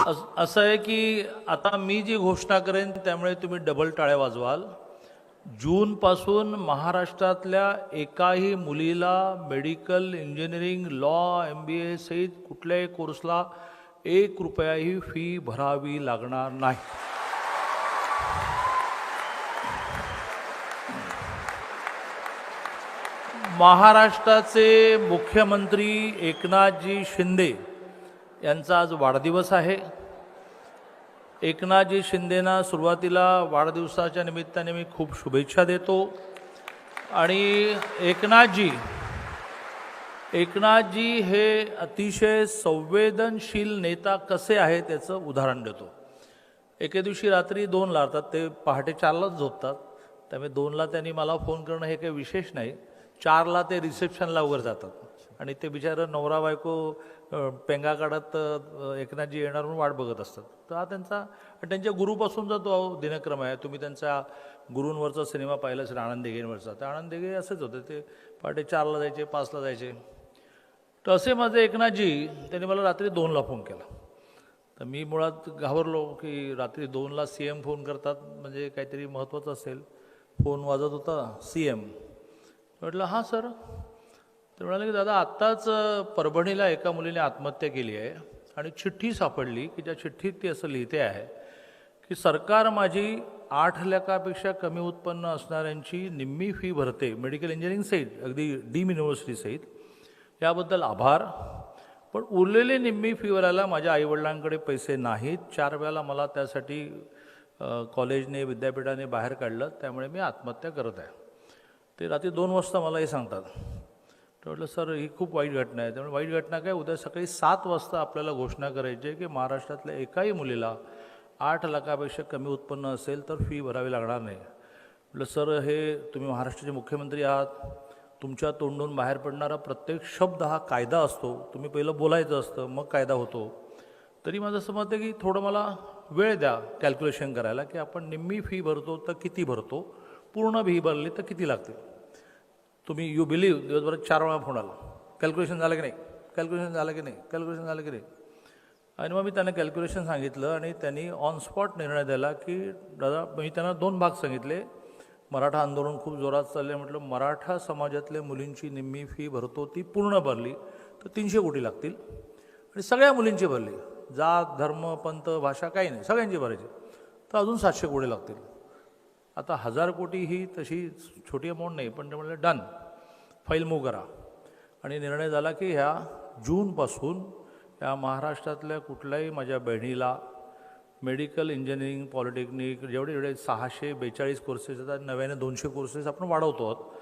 असं आहे की आता मी जी घोषणा करेन त्यामुळे तुम्ही डबल टाळ्या वाजवाल। जूनपासून महाराष्ट्रातल्या एकाही मुलीला मेडिकल, इंजिनिअरिंग, लॉ, MBA सहित कुठल्याही कोर्सला 1 रुपयाही फी भरावी लागणार नाही। महाराष्ट्राचे मुख्यमंत्री एकनाथजी शिंदे यांचा आज वाढदिवस आहे। एकनाथजी शिंदेना सुरुवातीला वाढदिवसाच्या निमित्ताने मी खूप शुभेच्छा देतो आणि एकनाथजी हे अतिशय संवेदनशील नेता कसे आहेत त्याचं उदाहरण देतो। एके दिवशी रात्री 2ला अर्थात ते पहाटे 4लाच झोपतात, त्यामुळे 2ला त्यांनी मला फोन करणं हे काही विशेष नाही। 4ला ते रिसेप्शनला वगैरे जातात आणि ते बिचारं नवरा बायको पेंगा काढत एकनाथजी येणार म्हणून वाट बघत असतात। तर हा त्यांच्या गुरुपासूनचा तो दिनक्रम आहे। तुम्ही त्यांचा गुरूंवरचा सिनेमा पाहिला असेल आनंद दिघेंवरचा, तर आनंद दिघे असेच होते, ते पहाटे 4ला जायचे, 5ला जायचे। तर असे माझे एकनाथजी त्यांनी मला रात्री 2ला फोन केला। तर मी मुळात घाबरलो की रात्री 2ला CM फोन करतात म्हणजे काहीतरी महत्त्वाचं असेल। फोन वाजत होता CM, म्हटलं हां सर। तर म्हणाले की दादा आत्ताच परभणीला एका मुलीने आत्महत्या केली आहे आणि चिठ्ठी सापडली की ज्या चिठ्ठीत ती असं लिहिते आहे की सरकार माझी 8 लाखापेक्षा कमी उत्पन्न असणाऱ्यांची निम्मी फी भरते, मेडिकल इंजिनिअरिंग सहित, अगदी डीम युनिव्हर्सिटी सहित, याबद्दल आभार, पण उरलेली निम्मी फी भरायला माझ्या आईवडिलांकडे पैसे नाहीत। 4 वेळेला मला त्यासाठी कॉलेजने विद्यापीठाने बाहेर काढलं, त्यामुळे मी आत्महत्या करत आहे। ते रात्री 2 वाजता मला हे सांगतात। तर म्हटलं सर ही खूप वाईट घटना आहे। त्यामुळे वाईट घटना काय, उद्या सकाळी 7 वाजता आपल्याला घोषणा करायची आहे की महाराष्ट्रातल्या एकाही मुलीला 8 लाखापेक्षा कमी उत्पन्न असेल तर फी भरावी लागणार नाही। म्हटलं सर हे तुम्ही महाराष्ट्राचे मुख्यमंत्री आहात, तुमच्या तोंडून बाहेर पडणारा प्रत्येक शब्द हा कायदा असतो, तुम्ही पहिलं बोलायचं असतं मग कायदा होतो। तरी माझं असं मत आहे की थोडं मला वेळ द्या कॅल्क्युलेशन करायला की आपण निम्मी फी भरतो तर किती भरतो, पूर्ण फी भरली तर किती लागते। तुम्ही यू बिलीव्ह दिवसभरात 4 वेळा फोन आला, कॅल्क्युलेशन झालं की नाही, कॅल्क्युलेशन झालं की नाही, कॅल्क्युलेशन झालं की नाही। आणि मग मी त्यांना कॅल्क्युलेशन सांगितलं आणि त्यांनी ऑन स्पॉट निर्णय दिला की दादा, मी त्यांना 2 भाग सांगितले। मराठा आंदोलन खूप जोरात चालले, म्हटलं मराठा समाजातल्या मुलींची निम्मी फी भरतो ती पूर्ण भरली तर 300 कोटी लागतील आणि सगळ्या मुलींची भरली, जात धर्म पंथ भाषा काही नाही, सगळ्यांची भरायची तर अजून 700 कोटी लागतील। आता 1000 कोटी ही तशी छोटी अमाऊंट नाही, पण ते म्हटलं डन, फाईल मूव्ह करा। आणि निर्णय झाला की ह्या जूनपासून या महाराष्ट्रातल्या कुठल्याही माझ्या बहिणीला मेडिकल, इंजिनिअरिंग, पॉलिटेक्निक जेवढे 642 कोर्सेस आहेत, नव्याने 200 कोर्सेस आपण वाढवतो आहोत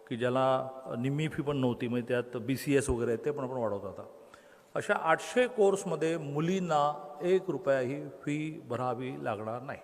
की ज्याला निम्मी फी पण नव्हती, म्हणजे त्यात BCS वगैरे ते पण आपण वाढवतो। आता अशा 800 कोर्समध्ये मुलींना 1 रुपयाही फी भरावी लागणार नाही।